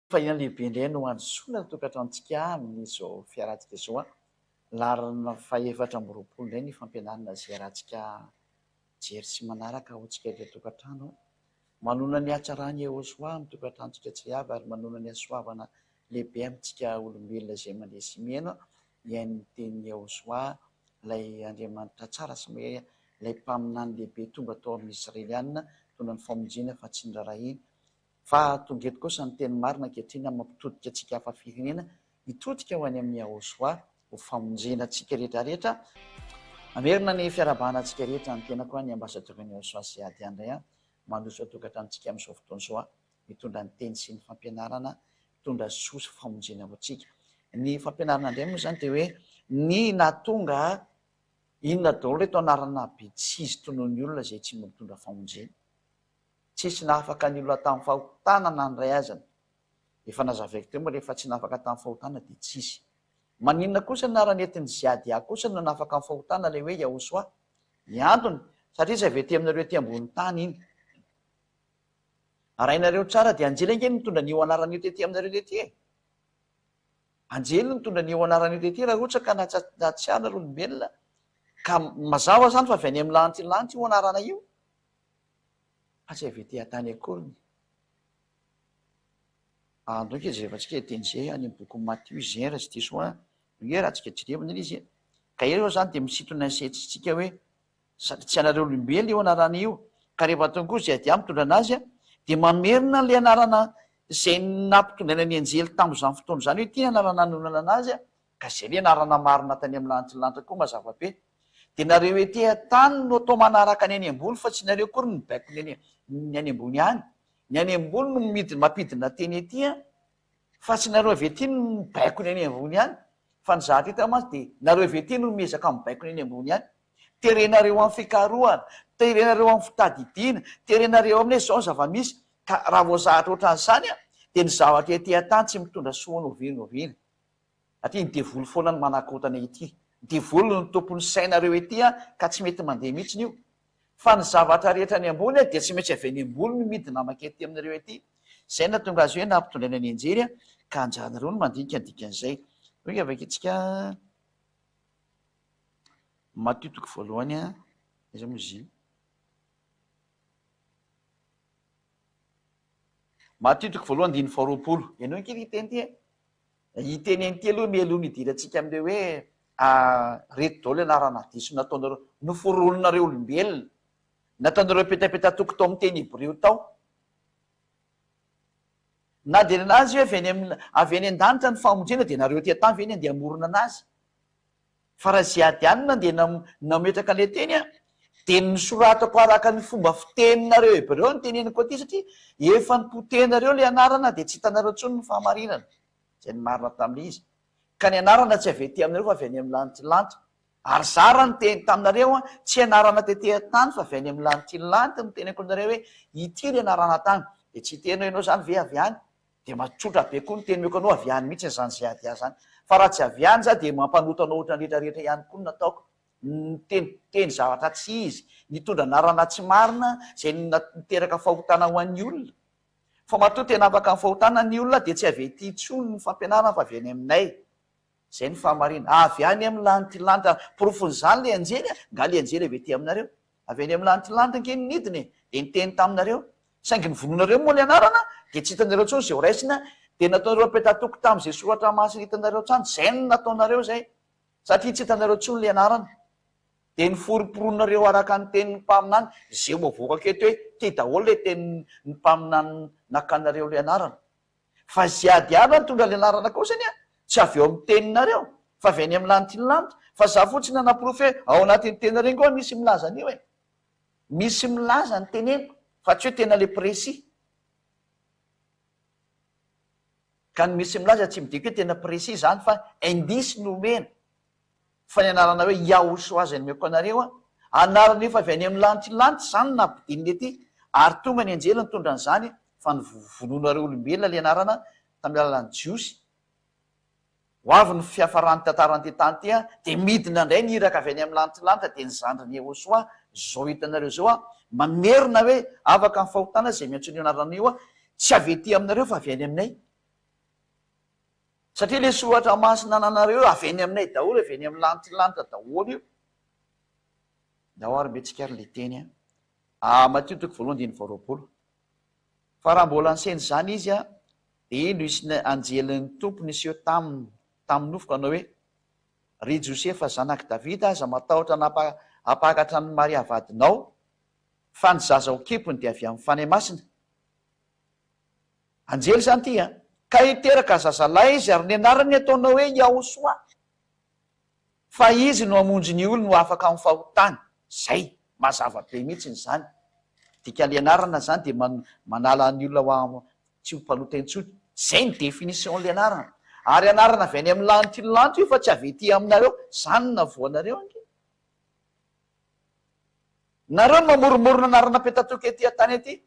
Fa ina lehibe indray no ansoina tokantranontsika amin'izao fiarantsika izao larina faefatra amby roapolo indray ny fampianarana izay rahantsika jery sy manaraka ho tsika ilay tokantrano. Manona ny hatsarany Iehosoa amin'ny tokantranontsika tsy avy ary manona ny hasoavana lehibe amintsika olombelona izay mandeha sy miaina iain'ny teny Iehosoa ilay Andriamanitra tsara sy ilay mpaminany lehibe tonga tao amin'ny Israelianina tondra ny famonjena fa tsy nirarahiny. Fa tonga eto kosa ny teny marina ankehitriny mampitodika antsika hafa firenena hitodika ho any amin'ny Iehosoa ho famonjena antsika rehetrarehetra. Amerina ny fiarabana antsika rehetra ny tena koa ny ambasadorany Iehosoa sy ady andray mandroso tokantranontsika amin'izao fotoana izao mitondra ny teny sy ny fampianarana mitondra soa sy famonjena ho antsika. Ny fampianarana indray moa izany dia hoe ny nahatonga inona daholo reto anarana be tsy izy toy ny olona izay tsy mitondra famonjena. Tsisy nahafaka ny olona tamin'ny fahotana nandray azany. Efa nazavaiko teo moa rehefa tsy nahafaka tamin'ny fahotana dia tsisy. Maninona kosa ny aranetiny ziady kosa no nahafaka amin'ny fahotana ilay hoe Iehosoa. Ny antony satria izay avy ety aminareo ety ambony tany iny. Arainareo tsara dia anjely ange mitondra an'io anaran'io tety aminareo tety e. Anjely mitondra an'io anaran'io tety raha ohatra ka nahatsiarina olombelona ka mazava zany fa avy any amin'ny lanitra io anarana io. Fa tsy avy ety an-tany akory. Andoika izay efa tsika teny izay any amin'ny boky Matthieu izay raha tsy diso hoe raha tsika jerevana izy. Ka eo zany dia misintona ny saintsika hoe tsy anareo olombelona io anarana io. Ka rehefa tonga kosa ziady mitondra anazy dia mamerina ilay anarana izay nampitondraina ny anjely tamin'izany fotoana izany hoe ity anarana nanonana anazy ka izay ilay anarana marina tany amin'ny lanitra koa mazava be. Dia nareo ety an-tany no atao manaraka ny any ambony fa tsy nareo kory ny baiko ny any ambony any. Ny any ambony no mampidina teny ety fa tsy nareo avy ety no baiko ny any ambony any. Fa ny zahatra hita mantsy dia nareo avy ety no miezaka mibaiko ny any ambony any. Terenareo amin'ny fikarohana, terenareo amin'ny fitadidiana, terenareo amin'ilay izao zava-misy. Ka raha voazahatra ohatran'izany dia ny zavatra ety an-tany tsy mitondra soa no ovinovina. Atria ny devoly foana ny manakotana ety. Devoly ny tompon'ny sainareo ety ka tsy mety mandeha mihitsy io. Fa ny zavatra rehetra any ambony dia tsy maintsy avy any ambony no midina makety aminareo ety. Izay na tonga azy hoe nampitondraina ny anjely ka anjahanareo no mandinika ny dikan'izay. Hoe avy antsika Matthieu toko voalohany iza moa izy iny. Matthieu toko voalohany andiny faha roapolo. Ianao ankely iteny ty iteny eny aloha mialoha midirantsika amin'ilay hoe reto daholo anarana diso nataonareo noforononareo olombelona. Nataonareo petapeta toko tao amin'ny teny Hebreo tao. Na dia anazy hoe avy any an-danitra ny famonjena dia nareo ety an-tany ve ny andeha hamorona anazy. Fa raha ziady anina dia nametraka ilay teny dia nisoratako araka ny fomba fiteninareo Hebreo ny teneniko aty satria efa nipotenareo ilay anarana dia tsy hitanareo intsony ny fahamarinana. Izay ny marina tamin'ilay izy. Ka ny anarana tsy avy ety aminareo fa avy any amin'ny lanitra. Ary zara ny teny taminareo tsy anarana tety an-tany fa avy any amin'ny lanitra ny teneniko anareo hoe ity ilay anarana tany. Dia tsy tenao ianao zany ve avy any. Dia matsotra be koa ny teneniko anao avy any mihitsy izany ziady zany. Fa raha tsy avy any za dia mampanotanao ohatra ny rehetrarehetra ihany koa nataoko. Teny zavatra tsy izy, nitondra anarana tsy marina izay niteraka fahotana ho an'ny olona. Fa matoa tena afaka amin'ny fahotana ny olona dia tsy avy ety intsony ny fampianarana fa avy any aminay. Izay ny fahamarina. Avy any amin'ny lanitra porofon'izany ilay anjely nga ilay anjely avy ety aminareo. Avy any amin'ny lanitra nke nidiny dia niteny taminareo. Saingy ny vononareo moa ilay anarana dia tsy hitanareo intsony izay ho raisina dia nataonareo petatoko tamin'izay soratra masina hitanareo trano. Izay no nataonareo zay. Satria tsy hitanareo intsony ilay anarana. Dia niforiporonareo araka ny tenin'ny mpaminany izay mavoaka keto hoe ty daholo ilay tenin'ny mpaminany nakanareo ilay anarana. Fa ziady avy nitondra ilay anarana kosany tsy avy eo amin'ny teninareo fa avy any amin'ny lanitra. Fa za fotsiny naprofy ao anatin'ny teninareo koa misy milaza an'io e. Misy milaza ny teneniko fa tsy hoe tena le précis. Ka ny misy milaza tsy midika hoe tena précis zany fa indisy no omena. Fa ny anarana hoe Iehosoa azy nomeko anareo anarana io fa avy any amin'ny lanitra zany nampidininy ety ary tonga ny anjely nitondra an'izany fa ny vononareo olombelona ilay anarana tamin'ny alalan'ny jiosy. Ho avy ny fiafarany tantarany ty tany ty dia midina indray ny iraka avy any amin'ny lanitra dia ny zandriny Iehosoa zao hitanareo zao mamerina hoe afaka amin'ny fahotana izay miantsony anarana io tsy avy ety aminareo fa avy any aminay. Satria le soratra masina ananareo avy eny aminay daholo, avy eny amin'ny lanitra daholo io. Dao ary metsika ary le teny Matio toko voalohany diny faharoapolo. Fa raha mbola anseny zany izy dia ino isy anjelin'ny tompony iseho tamin'ny nofoko anao hoe: ry Josefa zanaky Davida, aza matahotra hapakatra ny Maria vadinao, fa ny zaza ho kipony dia avy amin'ny fanahy masina. Anjely zany ty ka hiteraka zazalahy izy ary ny anarany ataonao hoe Yahosoa, fa izy no hamonjy ny olona no afaka amin'ny fahotany. Zay mazava be mihitsy zany. Dika le anarana zany dia manala ny olona tsy ho mpanota intsony. Zay ny definition'le anarana. Ary anarana avy any amin'ny lanitra io fa tsy avy ety aminareo, zany navoanareo ange. Nareo no mamoromorona anarana petatoka ety an-tany ety,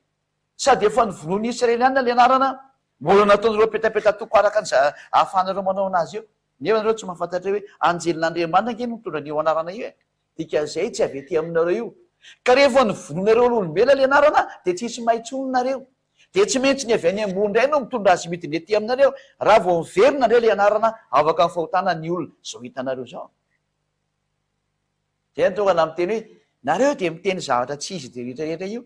sady efa nivonoan'ny Israeliana le anarana, mbola nataonareo petapetatoko araka ny ahafahanareo manao anazy io. Nefa nareo tsy mahafantatra hoe anjelin'Andriamanitra nge no mitondra an'io anarana io. Dika zay tsy avy ety aminareo io. Ka rehefa nivononareo olombelona le anarana dia tsisy mahintsononareo. Dia tsy maintsy ny avy any ambony indray no mitondra azy midiny ety aminareo. Raha vao miverina ndray le anarana afaka amin'ny fahotana ny olona zao hitanareo zao. Zay tonga na miteny hoe nareo dia miteny zavatra tsy izy dia rehetrarehetra io.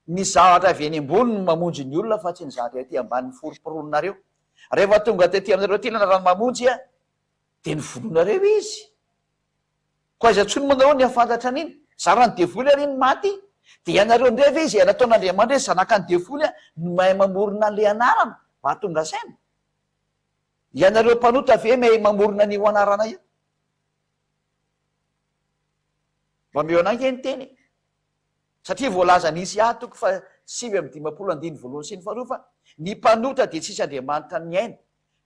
Ny zavatra avy any ambony no mamonjy ny olona fa tsy ny zavatra ety ambany foroporonareo. Rehefa tonga tetỳ aminareo ty rano mamonjy dia nivonoanareo izy. Koa aiza ntsony manareo ny afantatra an'iny. Zara ny devoly ary iny maty. Dia ianareo ndray ve izy nataon'Andriamanitra hoe zanaka ny devoly no mahay mamorona le anarana mba hatonga saina. Ianareo mpanota ve mahay mamorona ny anarana io. Mba meo anange ny teny. Satria voalaza nisy toko fa 7:dimapolo sy ny faharoa fa ny mpanota dia tsisy Andriamanitra ny aina.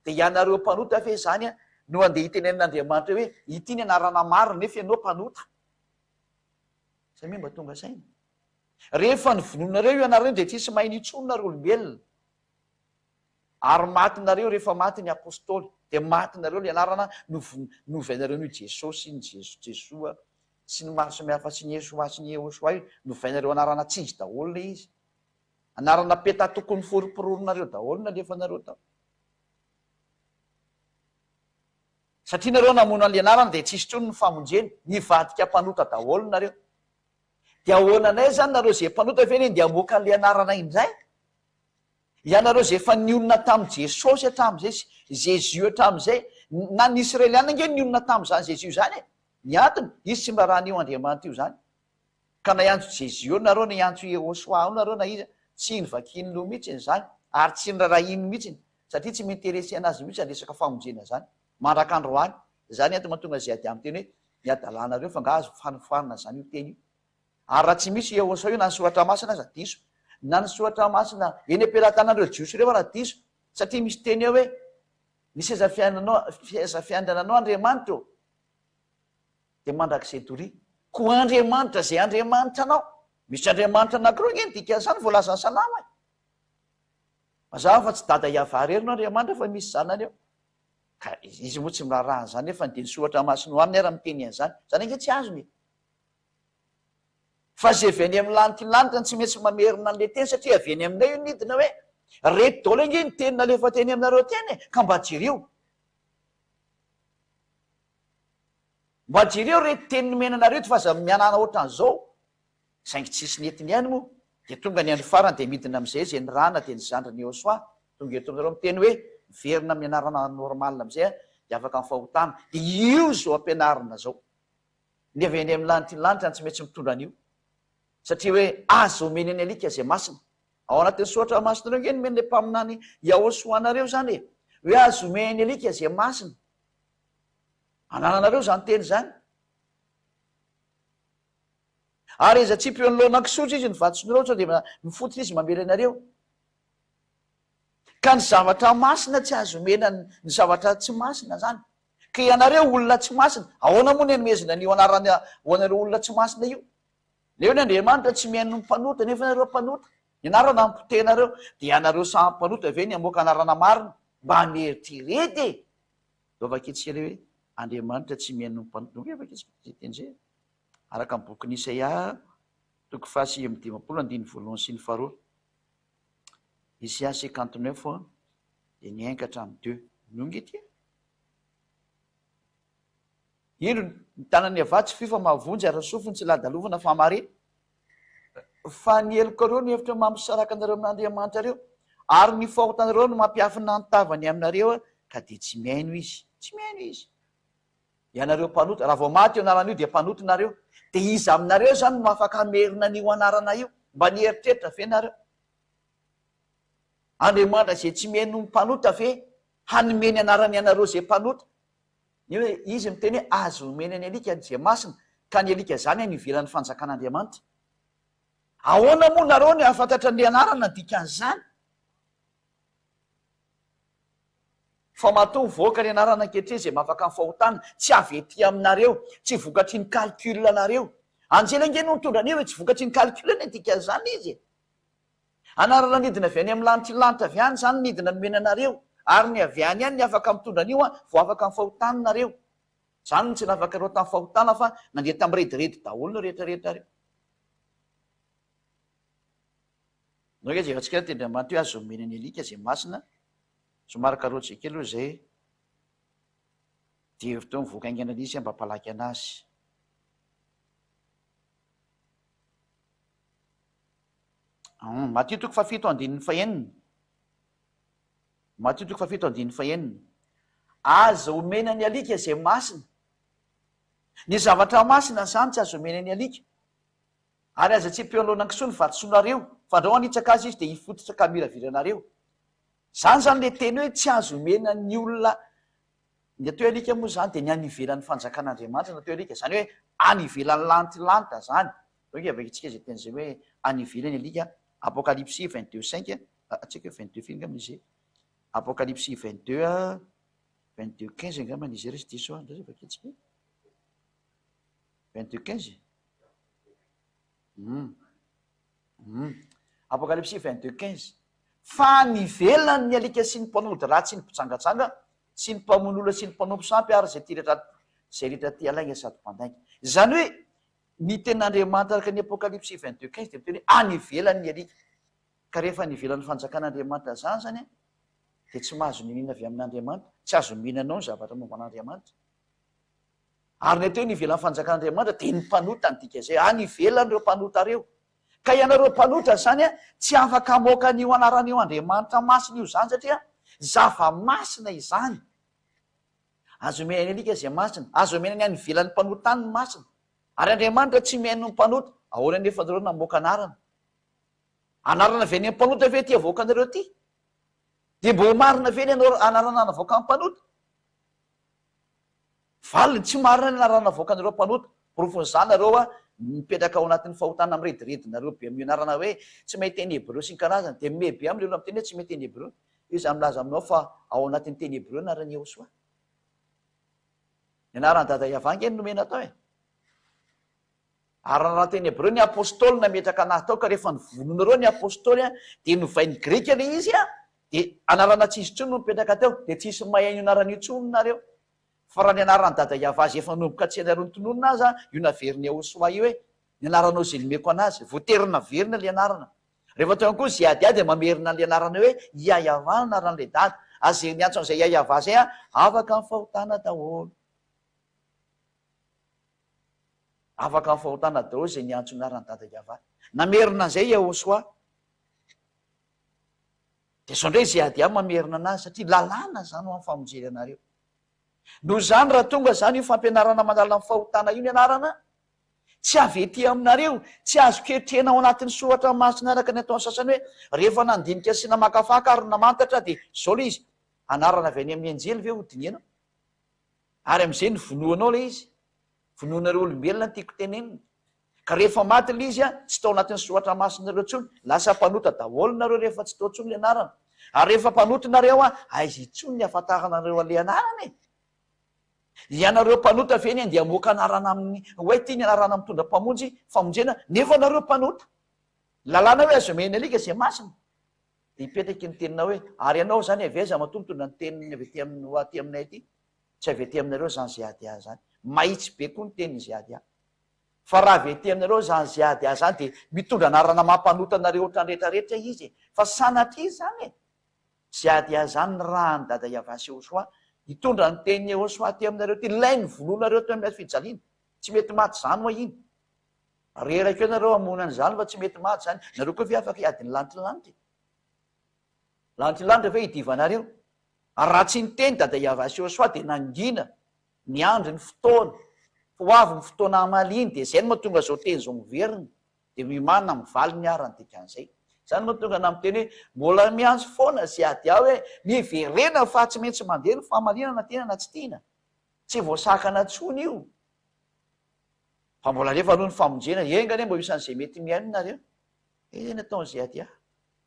Dia ianareo mpanota ve zany no andeha hitenen'Andriamanitra hoe ity ny anarana marina nefa ianao mpanota. Zay mba tonga saina. Rehefa nivononareo io anareo dia tsisy mahay nitsononareo olombelona. Ary matinareo rehefa maty ny apôstôly, dia matinareo le anarana novainareo ny Jesosy, ny Jesoa sy ny maro samihafa sy ny Yesoa sy ny Yahosoa io, novainareo anarana tsy izy daholo le izy. Anarana petatokony foroporonareo daholo nalefanareo tao. Satria nareo namono an'le anarana dia tsisy tsony ny famonjeny, nivadika mpanota daholo nareo. Dia ahoananay zany nareo zay mpanota ve dia hamoaka an'le anarana indray? Ianareo zay efa niolona tamin'i Jesosy hatramin'izay, Jésus hatramin'izay, na ny Israeliana nge niolona tamin'izany Jésus zany. Ny antony, izy tsy mba raha an'io Andriamanitra io zany. Ka na iantso Jésus nareo, na iantso Yahosoa nareo, na izy tsy nivakiny lo mihitsy zany, ary tsy nirarahiny mihitsy, satria tsy minterese anazy mihitsy resaka famonjena zany. Mandraka androany, zany antony mahatonga zay ady amin'ny teny hoe miadalanareo fa nga azo fanofarana zany io teny io. Ary raha tsy misy Yahosoa io na ny soratra masina aza diso, na ny soratra masina eny am-pelatananareo jiosy ireo raha diso, satria misy teny eo hoe misy fiandrananao Andriamanitra eo dia mandrakizay doria. Koa Andriamanitra zay Andriamanitra anao, misy Andriamanitra anankiroa nge dika zany voalazany salama. Mazava fa tsy dada Iavarery no Andriamanitra fa misy zanany eo. Ka izy moa tsy miraharaha zany nefa dia ny soratra masina ho aminy ara miteny an'izany. Zany ange tsy azony. Fa zay avy any amin'ny lanitra tsy maintsy mamerina an'le teny satria avy any aminay io nidina hoe reto daholo ange ny teny nalefa teny aminareo teny ka mba jireo. Mba jireo reto teny nomenanareo fa aza mianana ohatran'izao. Saingy tsisy netiny ihany moa. Dia tonga ny andro farany dia midina amin'izay zay ny rana dia ny zandriny Yahosoa. Tonga eto aminareo miteny hoe miverina amin'ny anarana normalina amin'izay dia afaka amin'ny fahotana. Dia io zao ampianarina zao. Ny avy any amin'ny lanitra tsy maintsy mitondra an'io. Satria hoe azo omeny any alika zay masina. Ao anatin'ny soratra masina ireo nge nomeny le mpaminany Yahosoa anareo zany hoe azo omeny alika zay masina. Anananareo zany teny zany. Ary iza tsy peo nolona-kisotra izy ny vatosonareo dia mifotona izy mamely anareo. Ka ny zavatra masina tsy azo omena ny zavatra tsy masina zany. Ka ianareo olona tsy masina, ahoana moa ny anomezana an'io anarana ho anareo olona tsy masina io? Leo ny Andriamanitra tsy mihaino ny mpanota nefa nareo mpanota. Ny anarana ampotenareo dia ianareo samy mpanota ve ny amoaka anarana marina mba haneritrirety. Dovakitsika hoe Andriamanitra tsy mihaino ny mpanota. Nge vakitsika ten'izay. Araka amin'ny boky Isaia toko 7:dimapolo sy ny faharoa. Isaia 59 dia ny 1 hatramin'ny 2. nongy ty ino ny tanany avatsy fifa mavonjy ary sofiny tsy ladalovana fa mare fa ny eloko reo ny hevitra mampisaraka anareo amin'Andriamanitra reo ary ny fahotanareo no mampiafina nytavany aminareo ka dia tsy miaino izy tsy miaino izy ianareo mpanota raha vao maty io anarana io dia mpanotonareo dia iza aminareo zany no afaka hamerina n'io anarana io mba nieritreritra ve nareo Andriamanitra zay tsy miaino mpanota ve hanomeny anarany ianareo zay mpanota ny hoe izy miteny hoe azo omeny ny alika zay masina ka ny alika zany ny ivelan'ny fanjakan'Andriamanitra ahoana moa nareo ny afantatra ny anarana dikan'izany fa matoa voaka ny anarana ankehitriny zay mafaka ny fahotana tsy avety aminareo tsy vokatry ny calcul anareo anjela nge no mitondra anio hoe tsy vokatry ny calcul ny dikan'izany izy anarana nidina avy any amin'ny lanitry lanitra avy any zany nidina nomena anareo ary ny avy any any ny afaka mitondra anio vo afaka ny fahotananareo zany no tsy nafaka reo tamin'ny fahotana fa nandeha tamin'ny rediredy daholo no rehetrarehetra reo no ke zay efa tsika tendriamanitra hoe azo omena ny alika zay masina somary karotsy kely aloha zay dia hevitra hoe mivoaka aingana an'izy mba hampalaky anazy Matthieu toko fafito andininy fahenina Matthieu toko fafito andininy fahenina azo omena ny alika zay masina ny zavatra masina zany tsy azo omena ny alika ary aza tsy mpeolona kisoa ny vatosonareo fa andreo anitsaka azy izy dia hifototra ka miraviranareo zany zany le teny hoe tsy azo omena ny olona ny atao alika moa zany dia ny any ivelan'ny fanjakan'Andriamanitra natao alika zany hoe any ivelan'ny lanitra zany oke avakitsika zay teny zay hoe any ivelany alika Apocalypse 22:5 atsika 22 ngamba izy Apocalypse 22:15 ngamba izy resy diso andra zay vakitsika 22:15 Apocalypse 22:15 fa nivelany ny alika sy ny mpanody raha tsy ny mpitsangatsanga sy ny mpamonola sy ny mpanompo sampy ary zay rehetra ty alaina sady mpandainga zany hoe ny ten'Andriamanitra araka ny Apocalypse 22:15 dia miteny hoe any ivelany ny alika ka rehefa nivelan'ny fanjakan'Andriamanitra zany zany dia tsy mahazo ninina avy amin'Andriamanitra tsy azo mihinanao ny zavatra momba an'Andriamanitra ary ny atao hoe nivelan'ny fanjakan'Andriamanitra dia ny mpanota ny dika zay any ivelany reo mpanota reo ka ianareo mpanota zany tsy afaka moka an'io anaran'io Andriamanitra masina io zany satria zava masina izany azo omena ny alika zay masina azo omena ny any ivelan'ny mpanota ny masina ary Andriamanitra tsy mihaino ny mpanota ahoana nefa nareo namoaka anarana avy any mpanota ve ty avoaka anareo ty dia mbo marina ve ny anarana navoaka ny mpanota valiny tsy marina ny anarana navoaka anareo mpanota porofon'izany nareo mipetraka ao anatin'ny fahotana ami'rediredinareo be mionarana hoe tsy mahita teny hebreo sy ny karazany dia mebe am'le olo amiteny hoe tsy mahita teny hebreo io zany milaza aminao fa ao anatin'ny teny hebreo narany Iosoa ny anarany dada Iavanga eny nomena tao ary raha teny hebreo ny apôstôly nametraka anazy tao ka rehefa nivononareo ny apôstôly dia novainy grika le izy dia anarana tsisy tsony no mipetraka teo dia tsisy mahay anaran'io tsony nareo fa raha ny anarany dada Iavazy efa nomboka tsy anareo nytononona azy io naveriny Iosoa io hoe ny anaranao zay nomeko anazy voaterina verina le anarana rehefa teo koa zy adiady mamerina le anarana hoe Iaiava anaran'le dada azy ny antso an'izay Iaiava zay afaka ny fahotana daholo afaka ny fahotana daholo zay ny antso anarany dada Iaiava namerina an'izay Iosoa dia sao ndray zay ady mamerina anazy satria lalàna zany ho amin'ny famonjely anareo noho zany raha tonga zany io fampianarana manala ny fahotana io ny anarana tsy avety aminareo tsy azo kehitrena ao anatin'ny soratra masina araka ny ataon'ny sasany hoe rehefa nandinika sy namakafaka ary namantatra dia zao le izy anarana avy any amin'ny anjely ve hodinianao ary am'izay ny vonoanao le izy vonoanareo olombelona tiako tenenina ka rehefa maty le izy tsy tao anatin'ny soratra masinareo tsony lasa mpanota daholo nareo rehefa tsy tao tsony le anarana ary rehefa mpanotonareo aiza itsony ny afantaranareo ale anarana ianareo mpanota ve ny andeha amoaka anarana amin'ny hoe ty ny anarana mitondra mpamonjy famonjena nefa nareo mpanota lalàna hoe azo omena alika zay masina dia hipetraky ny tenina hoe ary ianao zany avy aiza matomitondra ny teniny avy aty aminay aty tsy avy aty aminareo zany zay ady ahy zany mahitsy be koa ny teniny zay ady ahy fa raha avy aty aminareo zany zay ady ahy zany dia mitondra anarana mampanota anareo ohatrany rehetrarehetra izy fa sanatria zany sy adya zany raha ny dada Iavasy Iosoa hitondra ny teny Iosoa ty aminareo ty ilainy volonareo teo amin'ny fijaliana tsy mety maty zany hoa iny reraka eo nareo amonany zany fa tsy mety maty zany nareo koa ve afaka hiadiny lanitry lanitry ve hidivanareo raha tsy niteny dada Iavasy Iosoa dia nangina ny andro ny fotoana ho avy ny fotoana amaliny dia zay no mahatonga zao teny zao miveriny dia mimana mivaly ny arany dikan'izay zany mahatonga na miteny hoe mbola miantso foana sy ady aho hoe miverena fa tsy maintsy mandeha ny fahamalinana tena na tsy tiana tsy voasakana tsony io fa mbola rehefa aloha ny famonjena engany mba isan'izay mety miaino nareo eny ataon'izay ady aho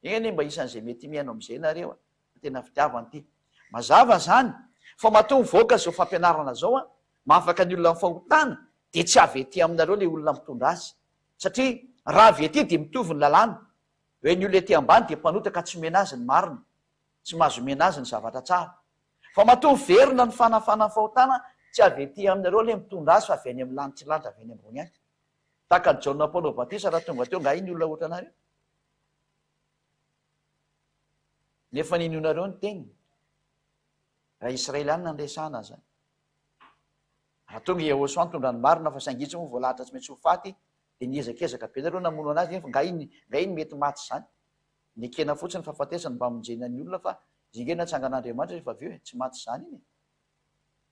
eny mba isan'izay mety miaino am'izay nareo tena fitiavany ity mazava zany fa mahatonga voaka zao fampianarana zao a mahafaka ny olona mifahotana dia tsy avy ety aminareo le olona mitondra azy satria raha avy ety dia mitovy ny lalàna hoe ny olona ety ambany dia mpanotaka tsy omena azy ny marina tsy mahazo omena azy ny zavatra tsara fa mahatonga verina ny fanafana ny fahotana tsy avy ety aminareo le mitondra azy fa avy any amin'ny lanitry lanitra avy any ambony any tahaka ny Jaona Paolo Batisa raha tonga teo nga iny olona ohatra anareo nefa ninonareo ny teniny raha Israelianina ny resana zany raha tonga Iosoa nitondra ny marina fa saingitsy moa voalahatra tsy maintsy ho faty dia niezakezaka be nareo namono anazy nefa nga iny mety maty zany nikena fotsiny fahafatesany mba monjena ny olona fa zinge natsangan'Andriamanitra rehefa aveo tsy maty zany iny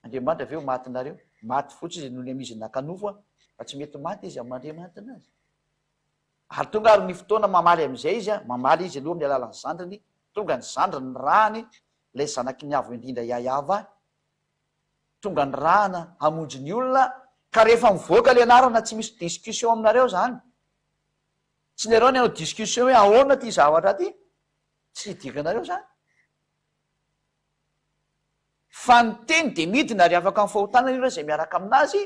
Andriamanitra aveo matynareo maty fotsiny izy noho ny amizy nakanofo fa tsy mety maty izy amin'Andriamanitra anazy ary tonga ary ny fotoana mamaly am'izay izy mamaly izy aloha amin'ny alalan'ny zandriny tonga ny zandriny ny rahany lay zanaky ny avo indrindra Yahava tonga ny rahana hamonjy ny olona ka rehefa mivoaka le anarana tsy misy discussion aminareo zany tsy nareo ny anao discussion hoe ahoana ty zavatra ty tsy hidikanareo zany fa ny teny dia midina ary afaka mifahotana ny olona zay miaraka aminazy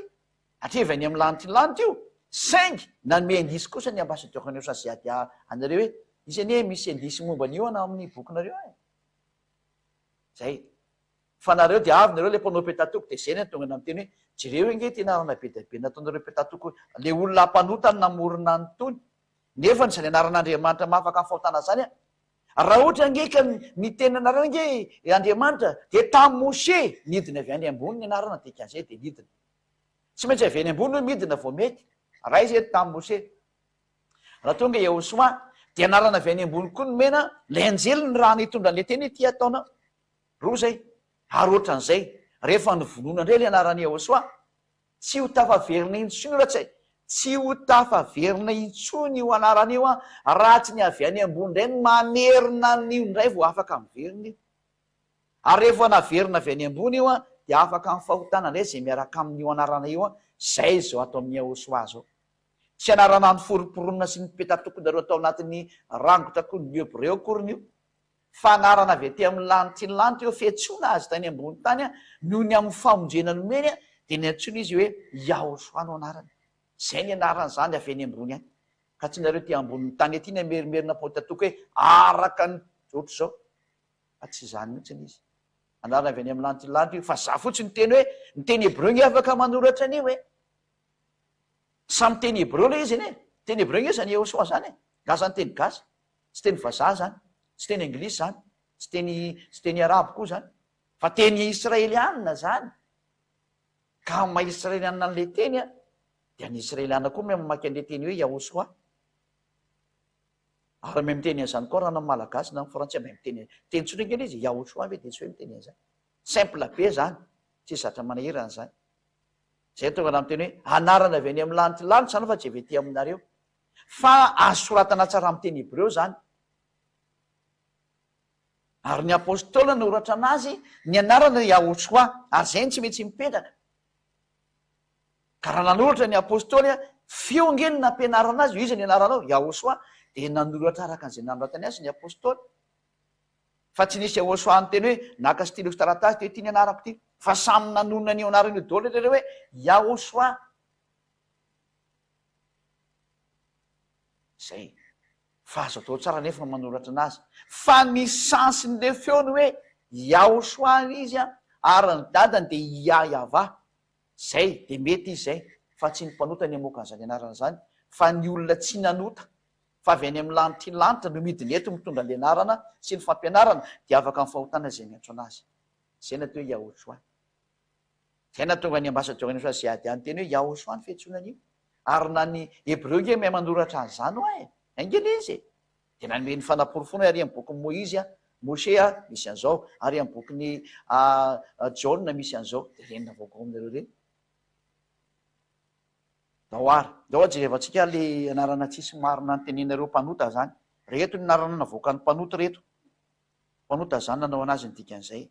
atrevy any amin'ny lanitry io saingy nanome indisy kosa ny ambasadeur-ny sy ady anareo hoe izy anie misy indisy momba an'io ana amin'ny bokinareo zay fa nareo dia avy nareo le mpanao petatoko dia zay ny tonga na miteny hoe jereo inge tenarana be dia be nataonareo petatoko le olona mpanotany namorona ny tony nefa ny zany anaran'Andriamanitra mahafaka mifahotana zany raha ohatra ngeka ny tenanareo inge Andriamanitra dia tamin'ny Mose midina avy any ambony ny anarana dikan'izay dia midina tsy maintsy avy any ambony hoe midina vao mety raha izy eto tamin'ny Mose raha tonga Iosoa dia anarana avy any ambony koa nomena le anjely ny raha nitondra an'le teny ty ataona roa zay ary ohatran'izay rehefa nyvonoana indray le anarany Iosoa tsy ho tafaverina intsony ratsy tsy ho tafaverina intsony io anarana io raha tsy ny avy any ambony indray ny mamerina n'io indray vao afaka miverina io ary rehefa naverina avy any ambony io dia afaka mifahotana indray zay miaraka amin'io anarana io zay zao atao amin'ny Iosoa zao tsy anarana ny foroporonina sy ny petatokonareo atao anatin'ny rangotra koa ny Hebreo akoriny io fa anarana avy ety amin'ny lanitry ny lanitra eo fiantsoana azy tany ambony tany noho ny amin'ny famonjena nomeny dia ny antsoina izy hoe Iosoa no anarany zay ny anarana zany avy any ambony any ka tsy nareo ty amboniny tany ety ny amerimerina petatoko hoe araka ny ohatr' zao fa tsy zany mihitsiny izy anarana avy any amin'ny lanitry ny lanitra io fa za fotsiny teny hoe ny teny Hebreo ny afaka manoratra an'io hoe samy teny Hebreo le izy eny teny Hebreo iny zany Iosoa zany gasany teny gasy tsy teny vazaha zany tsy teny anglisy zany tsy teny arabo koa zany fa teny Israelianina zany ka maha Israelianina n'le teny dia ny Israelianina koa mamaky an'le teny hoe Iosoa ary mahay miteny an'izany koa raha na malagasy na frantsay mahay miteny teny tsony kely izy Iosoa ve dia tsy hoe miteny an'izany simple be zany tsy zatra manahirana zany zay tonga na miteny hoe anarana avy any amin'ny lanitry lanitra zany fa tsy avy ety aminareo fa asoratana tsara amin'ny teny Hebreo zany ary ny apôstôly no oratra anazy ny anarana Iosoa ary zay ny tsy maintsy mipetraka ka raha nanoratra ny apôstôly feo nge ny nampianarana azy io izy ny anaranao Iosoa dia nanoratra araka an'izay nanoratany azy ny apôstôly fa tsy nisy Iosoa ny teny hoe naka stylo sy taratasy dia tiany anarako ty fa samy nanonona ny anarany daholo reo hoe Iosoa zay fa azo atao tsara nefa manoratra anazy fa ny sansiny le feony hoe Iosoa izy ary ny dadany dia Yahava zay dia mety izy zay fa tsy ny mpanota ny amoaka an'izany anarana zany fa ny olona tsy nanota fa avy any amin'ny lanitra lanitra no midiny eto mitondra le anarana sy ny fampianarana dia afaka ny fahotana zay miantso anazy. Zay natao hoe Yahosoa. Zay natonga ny ambasadorany sy ady any teny hoe Yahosoa ny fiantsonany io. Ary na ny Hebreo nge mahay manoratra an'izany hoe angely izy dia nanome ny fanaporofona hoe ary amin'ny boky Moïse Moshe misy an'izao, ary amin'ny bokyny Jaona misy an'izao, dia renina vaovao aminareo reny. Dahoary da ohatsy rehefa antsika le anarana tsisy marina nytenenareo mpanota zany, reto ny anarana navoaka ny mpanota reto. Mpanota zany nanao anazy ny dikan'izay.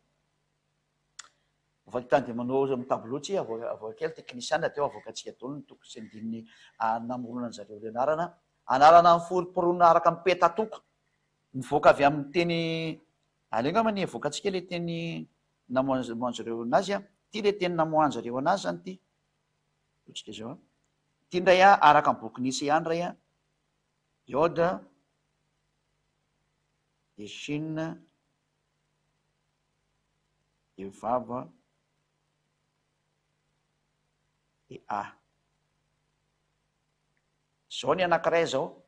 Afaka de manao tableau tsy avoaka kely teknisiana teo avoakantsika daholo ny toko sy ny dininy namorona zareo le anarana. Anarana miforomporona araka amin'ny petatoko. Mivoaka avy amin'ny teny alengama ny avoakantsika le teny namoanjareo anazy ty le teny namoanjareo anazy zany ty. Otsika zao ty ndray araka amin'ny boky nisy ihany ray Yod de Shin de Vav de A. Zao ny anankiray zao.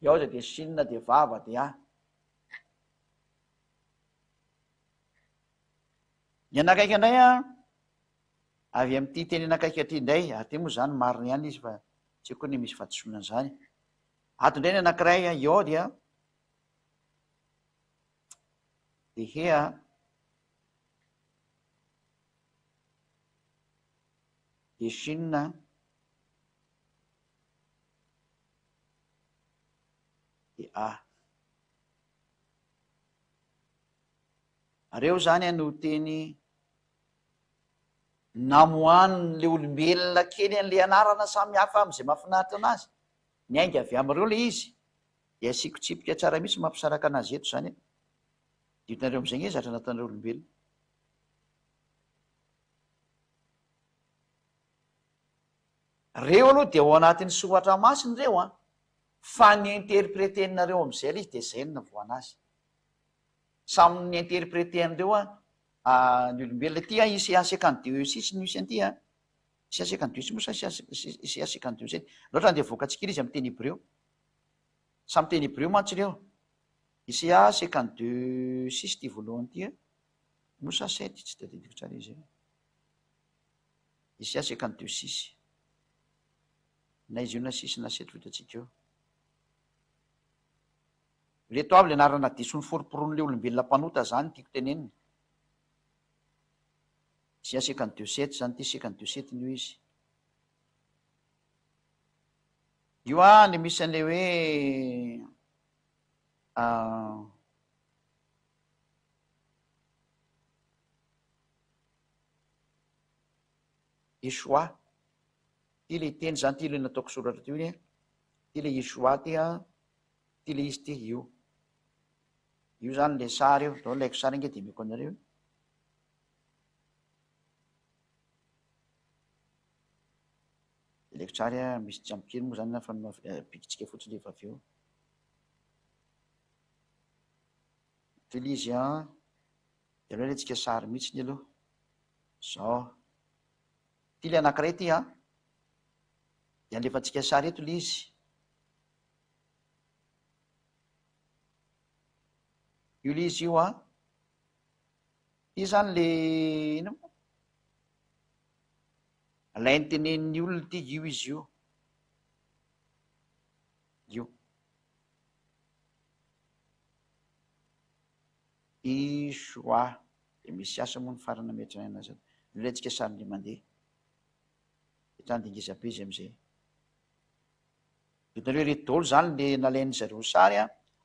Yod de Shin de Vav de A. Ny anakaiky indray avy amin'ity teny anakaiky aty indray, aty moa zany marina ihany izy fa tsy koa ny misy fahadisoana zany. Ato indray ny anankiray Yod de He de Shin de A. Reo zany no teny namohan'le olombelona kely an'le anarana samy hafa am'izay mahafinaritra anazy. Ny ainga avy am'ireo le izy. Dia asiako tsipika tsara mihitsy mampisaraka anazy eto zany. Ditonareo am'izay nge zatra nataon'ireo olombelona. Reo aloha dia ao anatin'ny soratra masiny reo fa ny interpretenareo am'izay izy dia zay no navoana azy. Samy ny interpreten'ireo ny olombelona ty Isaia 52:6 no isy an'ity Isaia 52 moa sa Isaia 52:7. Loatra dia voakantsika izy amin'ny teny Hebreo. Samy teny Hebreo mantsy reo. Isaia 52:6 ty voalohany ty moa sa 7 tsy tadidiko tsara izy. Isaia 52:6. Na izy io na 6 na 7 vitatsika eo. Reto avy le anarana diso ny foroporon'le olombelona mpanota zany tiako tenenina. Isaia 52:7 zany ty 52:7 io izy. Io le misy an'le hoe Yeshua. Ty le teny zany ty le nataoko soratra ty io ty le Yeshua ty le izy ty io. Io zany le sary io, dao laiko sary nge de meko anareo. Laiko tsara misy tsampokely moa zany fa pikitsika fotsiny rehefa avy eo. Ty le izy de aloha letsika sary mihitsy ny aloha. Zao. Ty le anankiray ty de alefatsika sary eto le izy. Io le izy io ty zany le ino alainy tenen'ny olona ty io izy io. Io. Yeshua. De misy asa moa ny farana metrana anazy. Io letsika sary le mandeha. Etrany dingeza be izy am'izay. Hitanareo reto daholo zany le nalainy zareo sary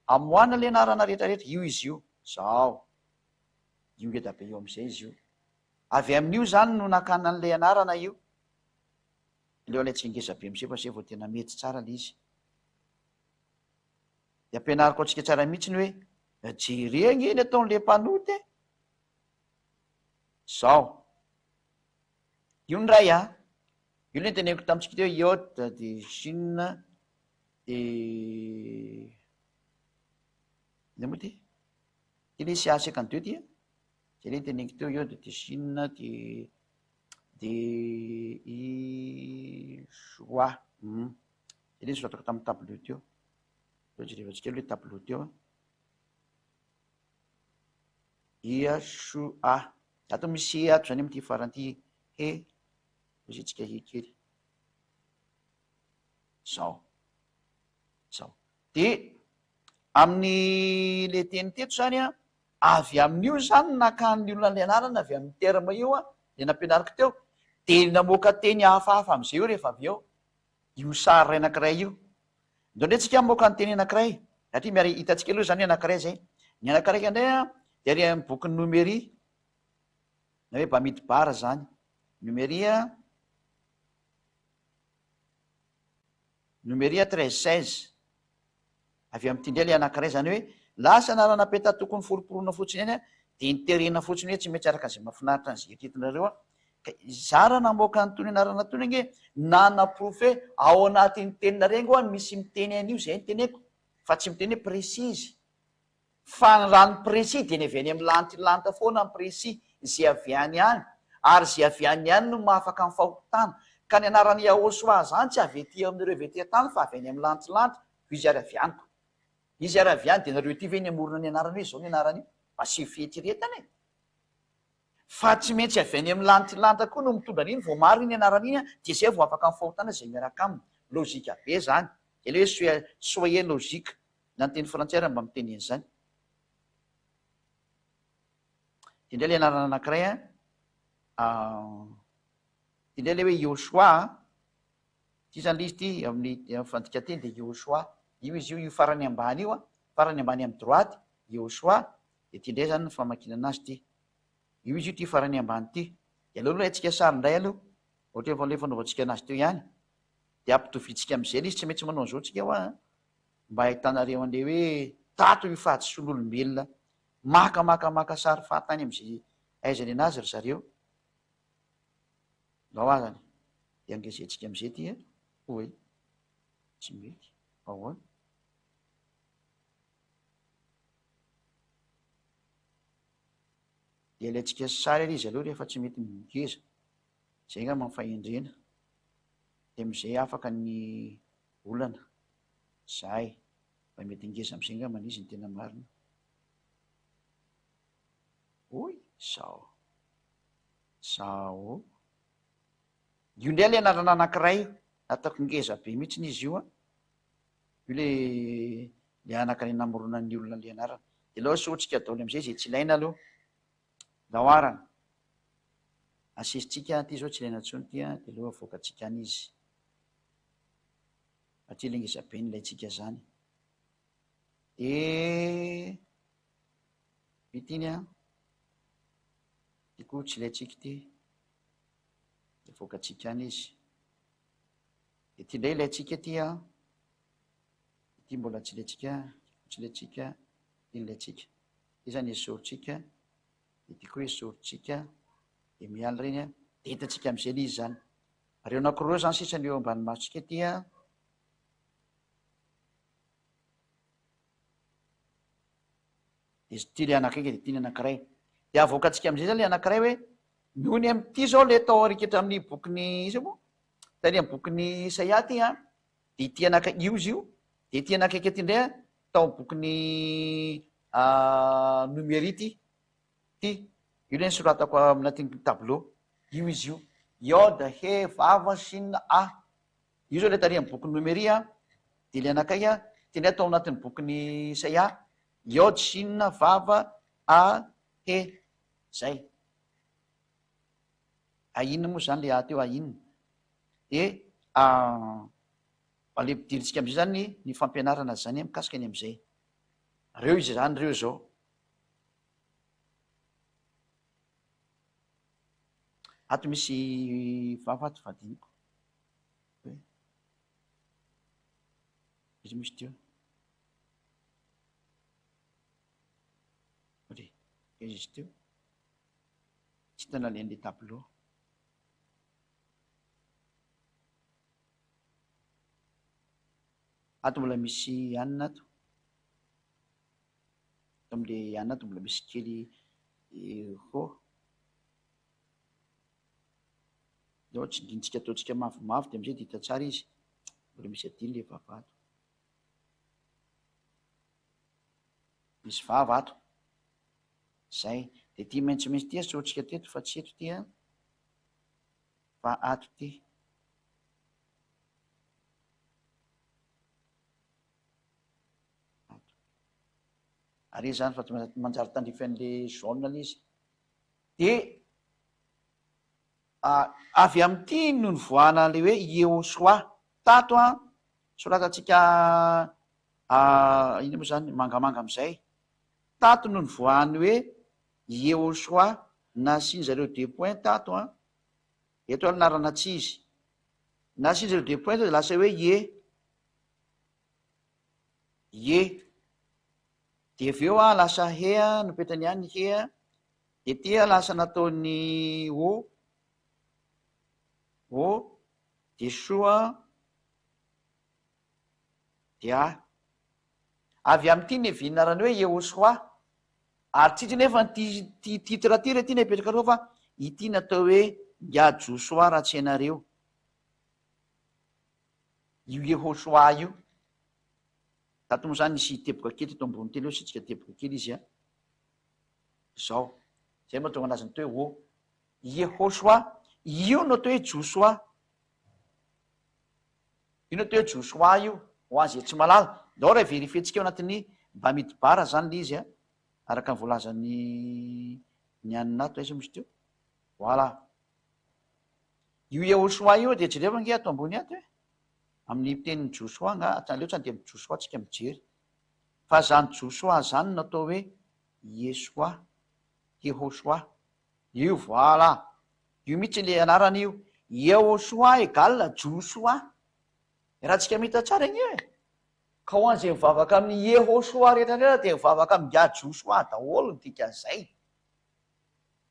amoana le anarana rehetrarehetra. Io izy io. Zao. Io ngeda be eo am'izay izy io. Avy amin'io zany no nakana an'le anarana io. Leo alaitsika ngeza be am'izay fa zay vao tena mety tsara le izy. De ampianariko antsika tsara mihitsy ny hoe jereny eny ataon'le mpanoty. Zao. Io ny ray io le teneniko tamitsika teo Yod de Shin de moa ty. Ty le Isaia 52 ty zay le teneniko teo Yod de Shin de Yeshua. Zay le soratako tamin'ny tableau teo. jerevantsika aloha tableau teo a. Iashoa ato misy ato zany am'ty faranty pozitsika hikely zao de amin'ny le teny teto zany a avy amin'io zany nakan'ny olona le anarana avy amin'ny terma io a le nampianariko teo de namoaka teny hafahafa am'izay io rehefa avy eo io sary anankiray io ndao ndre tsika moka ny teny anankiray satria miary hitantsika aloha zany anankiray zay ny anankiray andray a de ary amin'ny boky numéri na hoe bamidy bara zany numéria 13-16 avy amin'ny tindray le anankiray zany hoe lasa naranapeta tokony foroporona fotsiny any a de niterena fotsiny hoe tsy mety araka zay mahafinaritra ny zay titinareo a ka zara namoaka ny tony anarana tony ange nanaprofo hoe ao anatin'ny tenina rengo a misy miteny an'io zay nyteneko fa tsy miteny hoe précise fa rano précis de ny avy any amin'ny lantilanta foana ny précis zay avy any any ary zay avy any any no mahafaka ny fahotana ka ny anarany Yahosoa zany tsy avy ety amin'ireo avy ety tany fa avy any amin'ny lantilanta izy ary avy anyko izy ary avy any de nareo ty ve ny amorona ny anarany hoe zao ny anarany io masy fihetiretana e fa tsy maintsy avy any amin'ny lantilanta koa no mitondra an'iny vao maro iny anarany iny a de zay vao afaka ny fahotana zay miaraka aminy lozika be zany de le hoe soyez logique na ny teny frantsay ary mba miteny an'izany de ndray le anarana anankiray a de ndray le hoe Yoshua ty zany le izy ty amin'ny fandika teny de Yoshua io izy io farany ambany io a farany ambany amin'ny droite Yoshua de ty ndray zany ny famakinana azy ty io izy io ty farany ambany ty de aloha aloha atsika sary ndray aloha ohatra hoe le fanaovantsika anazy teo ihany de ampitovitsika am'izay le izy tsy maintsy manao an'izao tsika ho a mba ahitanareo an'le hoe tato io fahatson'olombelona maka sary fahatany am'izay aizany anazy ry zareo lao azany de angezentsika am'izay ty a oe tsy mety ahoana de ilayntsika sary ary izy aloha rehefa tsy mety mingeza zay nga mampahendrena de am'izay afaka ny olana zay mba mety ingeza am'izay nga manizy ny tena marina oy zao io ndray le anarana anankiray ataoko ngeza be mihitsiny izy io a io le anankiray namorona ny olona le anarana de lao soatsika daoly am'izay zay tsy ilaina aloha lao arana asisitsika ty zao tsy ilaina ntsony ty a de leo avoakatsika any izy satria le ngeza be nylayntsika zany de itiny a ty koa tsy ilayntsika ty de avoakatsika any izy de ty ndray ilayntsika ty a ty mbola tsy ilayntsika ty nylayntsika ty zany esoritsika de ty koa esoritsika de mialy reny a de hitatsika am'izay le izy zany reo anankiroa zany sisany eo ambany masotsika ty a de ty le anakaiky de ty ny anankiray de avoakatsika am'izay zany le anankiray hoe noho ny am'ty zao le tao arikitra amin'ny bokyny izy moa tany amin'ny bokyny Isaia ty a de ty anakaiky io izy io de ty anakaiky ty ndray a tao bokyny numéri ty io le nysoratako aminatiny tableau io izy io iode he vava sina a io zao le tary amin'ny bokyny numéri a de le anakaiky a ty ndray atao anatin'ny bokyny Isaia iode sina vava a he zay ainina moa zany le ateo ainina de ale mpidiritsika am'izay zany ny fampianarana zany mikasika any am'izay reo izy zany reo zao ato misy vavato vadiniko izy misy teo re izy teo tsy tana len'le tableau ato mbola misy anina ato am'le anina ato mbola misy kely ho de ohatsy dintsika ataotsika mavomavo de am'izay de hita tsara izy mbola misy adiny le vavato misy vava ato zay de ty maintsomaintsy tia sotrika teto fa tsy eto tya fa ato ty ary izy zany fa manjary tandrifan'le jaune le izy de avy am'ty no ny voana le hoe Yehosoa tato a soratatsika ino moa zany mangamanga am'izay tato no ny voany hoe Yehosoa nasiany zareo deux point tato a eto anarana tsy izy nasiany zareo deux point de lasa hoe ye de avy eo a lasa hea nopetany ihany ny hea de tia lasa nataony o de soa de avy am'ty ny vinarany hoe Yehosoa ary tsitsy nefa ty titre ty re ty ny apetraka reo fa ity natao hoe Ngadjosoa raha tsy hainareo io Yehosoa io tato moa zany nisy teboka kely eto ambony telo eo sitsika teboka kely izy a zao zay moa tonga anazy ny toe Yehosoa io no atao hoe Josoa io no atao hoe Josoa io ho azy tsy malala dao raha verifentsika eo anatin'ny Bamidbara zany le izy a araka ny voalazany ny aninato aiza misy teo voilà io Yehosoa io de jereva nge ato ambony ato e amin'ny tenin'ny Josoa nga aleo tsy andeha Josoa tsika mijery fa zany Josoa zany natao hoe Yesoa Yehosoa io voilà io mihitsy le anarana io Yehosoa égale Josoa raha tsika mita tsara igny e ka ho an'izay mivavaka amin'ny Yehosoa rehetrarehetra de mivavaka amin'ny Ngadjosoa daholo ny dikan'izay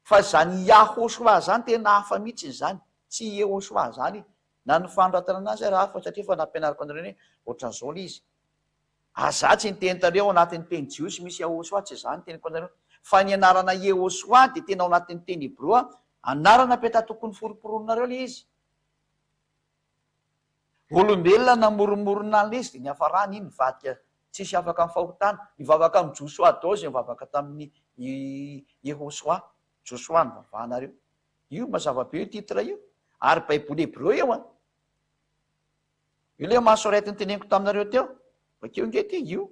fa zany Yahosoa zany tena hafa mihitsy zany tsy Yehosoa zany na ny fanoratana anazy raha hafa satria fa nampianariko anareny hoe ohatran'izao le izy azatsy ny teny tareo ao anatin'ny teny jiosy misy Yahosoa tsy zany teniko anareo fa ny anarana Yehosoa de tena ao anatin'ny teny Hebreo anarana peta tokony foroporonareo le izy olombelona namoromorona an'le izy de ny hafarany iny mivadika tsisy afaka amin'ny fahotana mivavaka amin'ny Josoa dao zay mivavaka tamin'ny Yehosoa Josoa ny vavanareo io mazava be io titre io ary baiboly Hebreo eo a io le mahasorety ny teneniko taminareo teo bakeo nge ty io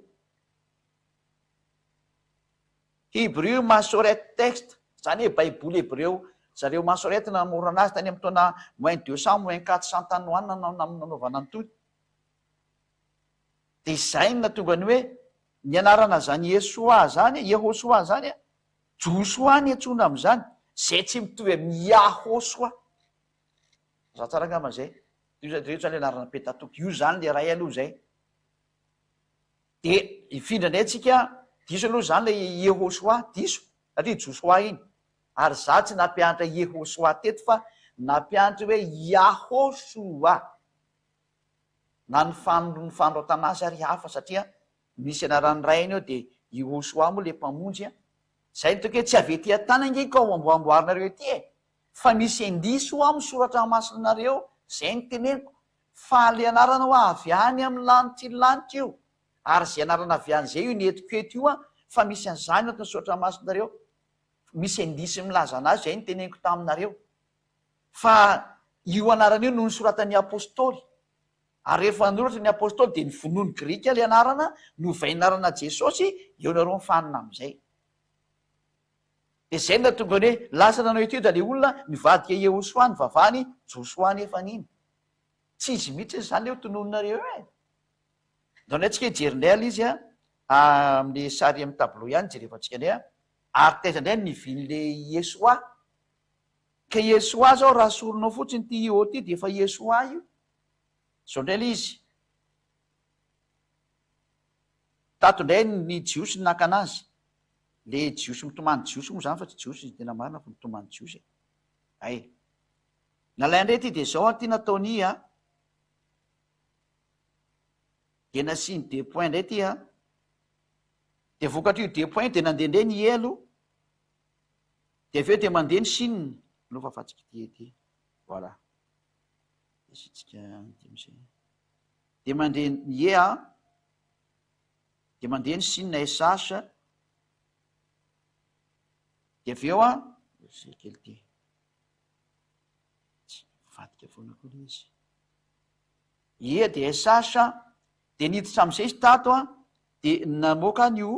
Hebreo mahasorety texte zany hoe baiboly Hebreo zareo mahasorety namorona anazy tany amin'ny taona -200 -400 tanoanina nanaovana antony de zay na tonga ny hoe ny anarana zany Yesoa zany Yehosoa zany a Josoa ny antsoina am'izany zay tsy mitovy amin'ny Yahosoa za tsara angamba zay io zany le anarana petatoky io zany le ray aloha zay de ifindra ndray tsika diso aloha zany le Yehosoa diso satria Josoa iny ary za tsy nampianatra Yehosoa teto fa nampianatra hoe Yahosoa na ny fandroatana azy ary hafa satria misy anarany ray iny eo de Yehosoa moa le mpamonjy a zay nitoko hoe tsy avety an-tany nge ka ao amboamboarinareo ety e fa misy indiso ao amin'ny soratra masinareo zay ny teneniko fa le anarana ho avy any amin'ny lanitra lanitra io ary zay anarana avy any zay io ny etiko eto io a fa misy an'izany atiny soratra masinareo misy indisy milaza anazy zay ny teneniko taminareo fa io anarana io no ny soratan'ny apôstôly ary rehefa noratra ny apôstôly de ny vonoany grika le anarana no vainarana Jesosy eo nareo mifanina am'izay de zay na tonga ny hoe lasa nanao ety io da le olona mivadika Yehosoa ny vavany Josoa nefa aniny tsy izy mihitsy zany le ho tonononareo e da ndraytsika ijerinay ala izy a am'le sary amin'ny tableau ihany jerefantsika ndray a ary taiza indray nivin'le Yesoa ka Yesoa zao raha soronao fotsiny ty io ty de efa Yesoa io zao indray le izy tato indray ny jiosy ny naka anazy le jiosy mitomany jiosy moa zany fa tsy jiosy izy tena marina fa mitomany jiosy ay nalay indray ty de zao ty nataony a de nasiany deux point indray ty a de vokatr' io deux point de nandehandray ny elo de aveo de mandeha ny sinina alofa afatsika ty ety voilà isitsika de mandeha ny ea de mandeha ny sinina esasa de avy eo zay kely ty vadika foana koa le izy ia de sasa de niditra am'izay izy tato de namoaka ny o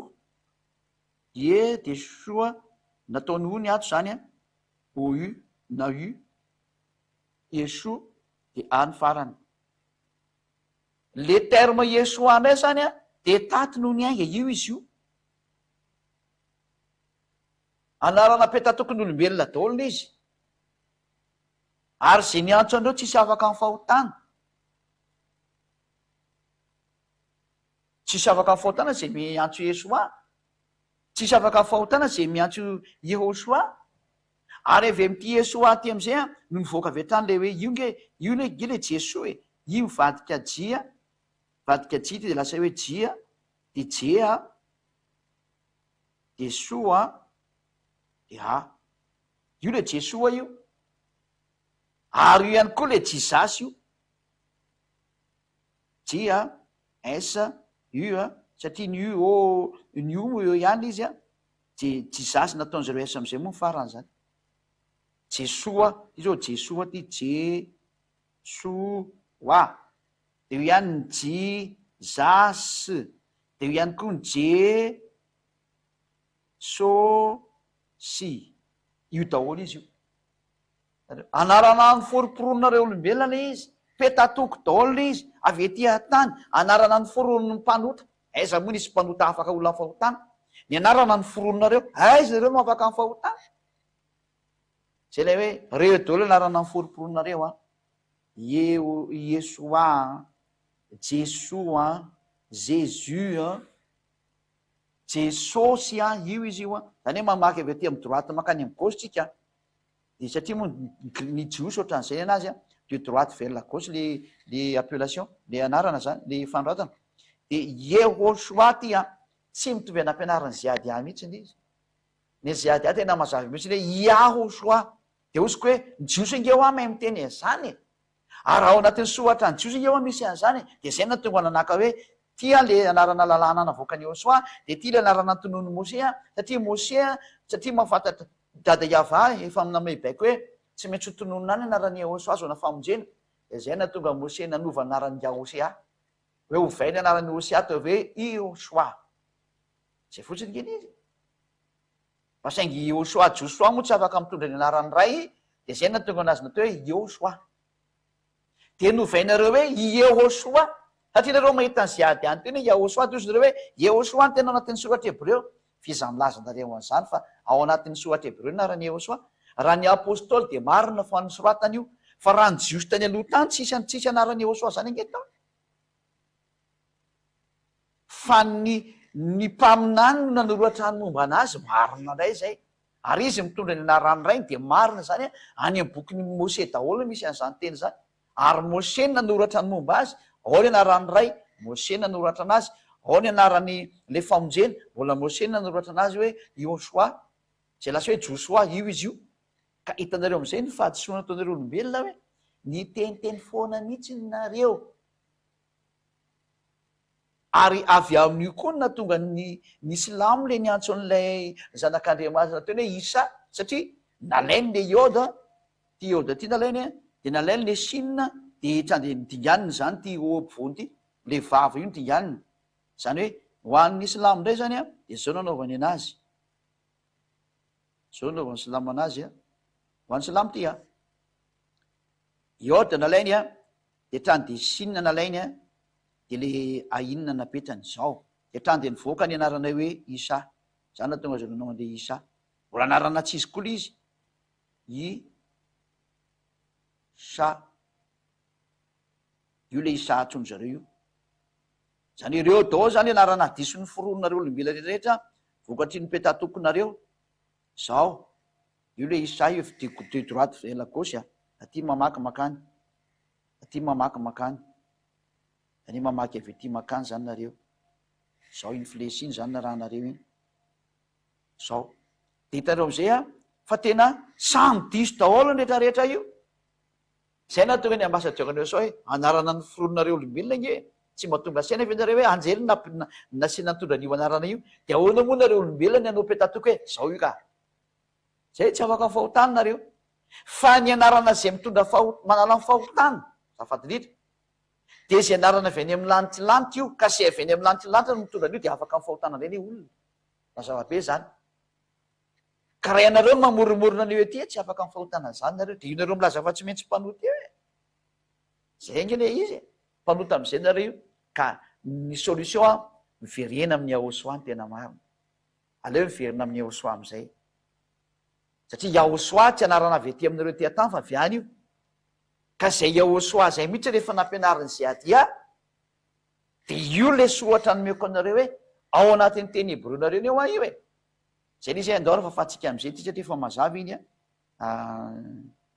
ie de soa nataony o ny ato zany o u na u eso de any farany le terme yesoa ndray zany de taty noho ny ainga io izy io anarana petatokony olombelona daolona izy ary zay niantso andreo tsisy afaka amin'ny fahotana tsisy afaka amin'ny fahotana zay miantso yesoa tsisy afaka amin'ny fahotana zay miantso yehosoa ary avy am'ty yesoa ty am'izay no nivoaka avy atrany le hoe io le jesoa io vadika jia ty de lasa hoe jia de jea de soa de io le jesoa io ary io ihany koa le jizasy io jia esa io satria ny io eo ihany izy de jizasy nataony zareo esa am'izay moa ny farany zany jesoa izy ao jesoa ty jesoa de io ihany ny jizasy de io ihany koa ny jesosy io daholo izy io anarana ny foriporonareo olombelona le izy petatoko daholo le izy avy ety tany anarana ny foronony mpanota aiza moa nisy mpanota afaka olona ny fahotana ny anarana ny forononareo aiza nareo no afaka ny fahotana zay lay hoe reo daholo anarana ny foriporonareo yesoa jesoa jesus jesosy io izy io zany hoe mamaky avy aty amy droite makany amy gauche tsika de satria moa ny jiosy ohatran'izay anazy de droite vers la gauche le appellation le anarana zany le fanoratana de yehosoa ty tsy mitovy anam-pianarany ziady mihitsiny izy ny ziady tena mazava mihitsy le yahosoa de ozyko hoe ny jiosy ingeo mahay miteny zany ary ao anatin'ny sohatra ny jiosy ingeo misy an'zany de zay na tonga nanaka hoe tia le anarana lalàna navoaka ny yehosoa de tia le anarana ntonony mose satria mahafantatra dada iava efa aminamay baiko hoe tsy maintsy hotononina any anarany yehosoa azo na famonjena de zay na tonga mose nanova anarany yahosea hoe hovainy anarany hosea atao hoe yehosoa zay fotsiny kely izy fa saingy yehosoa josoa moa tsy afaka mitondra ny anarany ray de zay na tonga anazy natao hoe yehosoa de novainareo hoe yehosoa satria nareo mahita ny ziady any teny hoe yahosoa de ozy nareo hoe yehosoa ny tena anatin'ny soratra hebreo fiza milazanareo an'izany fa ao anatin'ny soratra hebreo narany yehosoa raha ny apôstôly de marina fa ny soratany io fa raha ny jiosy tany aloha tany tsisy anarany yehosoa zany angetao fa ny mpaminany no nanoratra ny momba anazy marina ndray zay ary izy mitondra ny anarany ray de marina zany any am bokyny mose daholo misy an'izany teny zany ary mose nanoratra ny momba azy ao ny anarany ray mose nanoratra anazy ao ny anarany le famonjena mbola mose nanoratra anazy hoe yehosoa zay lasa hoe josoa io izy io ka hitanareo am'izay ny fahadisoana ataonareo olombelona hoe ny teniteny foana mihitsy nareo ary avy amin'io koa na tonga ny silamo le niantso an'lay zanak'andriamanitra nataony hoe isa satria nalainy le ioda ty ioda ty nalainy de nalainy le sinina de trande nidinganiny zany ty ompivony ty le vava io nidinganiny zany hoe hoan'ny islamo ndray zany de zao nanaovany anazy zao nanaovany silamo anazy hoan'ny silamo ty ioda nalainy de trany de sinina nalainy de le ainina napetrany zao de trany de nivoaka ny anarana hoe isa zany na tonga zao nanao an'le isa mbola anarana tsy izy koa le izy isa io le isa atsony zareo io zany ireo dao zany anarana diso ny forononareo olombela rehetrarehetra vokatry ny petatokonareo zao io le isa io de droite vers la gauche aty mamaky makany aty mamaky makany zany mamaky avy aty makany zany nareo zao iny flesy iny zany na raha nareo iny zao de hitareo am'izay fa tena samy diso daholo ny rehetrarehetra io zay na tonga ny ambasadiokanareo sao hoe anarana ny forononareo olombelona nge tsy mahatonga saina venareo hoe anjely nasina nitondra an'io anarana io de ahoana moa nareo olombelona ny anao petatoko hoe zao io ka zay tsy afaka fahotana nareo fa ny anarana zay mitondra manala ny fahotana zafatindritra de zay anarana avy any amin'ny lanitylanta io ka zay avy any amin'ny lanitylanta no mitondra an'io de afaka ny fahotana reny olona mazava be zany ka raha ianareo mamorimorona an'io ety tsy afaka ny fahotana zany nareo de io nareo milaza fa tsy maintsy mpanota eo e zay nge le izy mpanota am'izay nareo ka ny solution a miverena amin'ny ahosoa ny tena marina aleo miverina amin'ny ahosoa am'izay satria ahosoa tsy anarana avy ety aminareo ty atany fa avy any io ka zay ahosoa zay mihitsy rehefa nampianariny zay adia de io le soratra nomeko anareo hoe ao anatin'ny teny hebreo nareo ny eo a io e zay nisy andao fa fatsika am'izay ty satria efa mazava iny a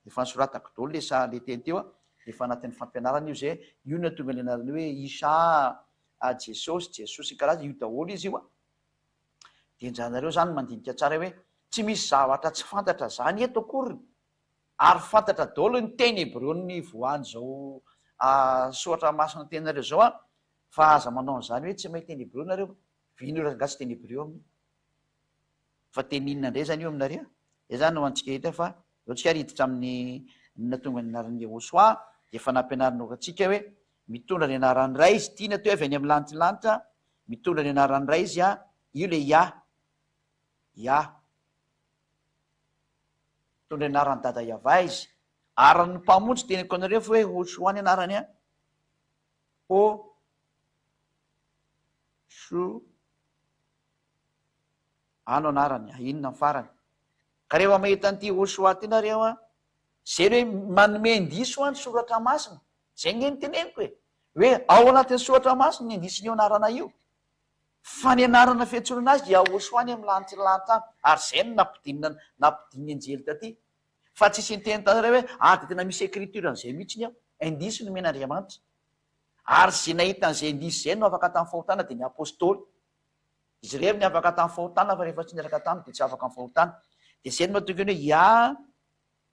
efa nisoratako dolo le sa le teny teo a efa anatin'ny fampianarana io zay io no tonga le anarany hoe isa jesosy karaza io daholo izy io a de njanareo zany mandinika tsara hoe tsy misy zavatra tsy fantatra zany eto akoriny ary fantatra daholo ny teny hebreo ny voany zao soratra masina tenareo zao a fa aza manao an'izany hoe tsy mahay teny hebreo nareo vinoragatsy teny hebreo aminy fa teny inona ndray zany io aminareo zay zany no antsika hita fa oatsika riditra amin'ny natonga ny anaran'ny ahosoa de efa nampianarina atsika hoe mitondra ny anaran'ny ray izy tiana teo avy any amin'ny lanitylanta mitondra ny anaran'ny ray izy a io le ya mitondra ny anaran'ny dada iava izy ary ny mpamontsy teniko anareo fa hoe hosoa ny anarany a ano anarany inona farany ka rehefa mahita n'ity hosoa ty nareo a zay hoe manome indiso a ny soratra masina zay nge nyteneniko hoe ao anatin'ny soratra masina ny indisiny io anarana io fa ny anarana fiantsonana azy dia hosoany amin'ny lanitylanta ary zay no nampidiny anjely taty fa tsisy nyteny tanareo hoe de tena misy écriture an'izay mihitsiny ao indisy no men'andriamanitra ary zay nahita an'izay indisy zay no afaka tamin'ny fahotana de ny apôstôly izy rehev ny afaka tamin'ny fahotana fa rehefa tsy niraka taminy de tsy afaka ny fahotana de zay no mahatonga ny hoe ya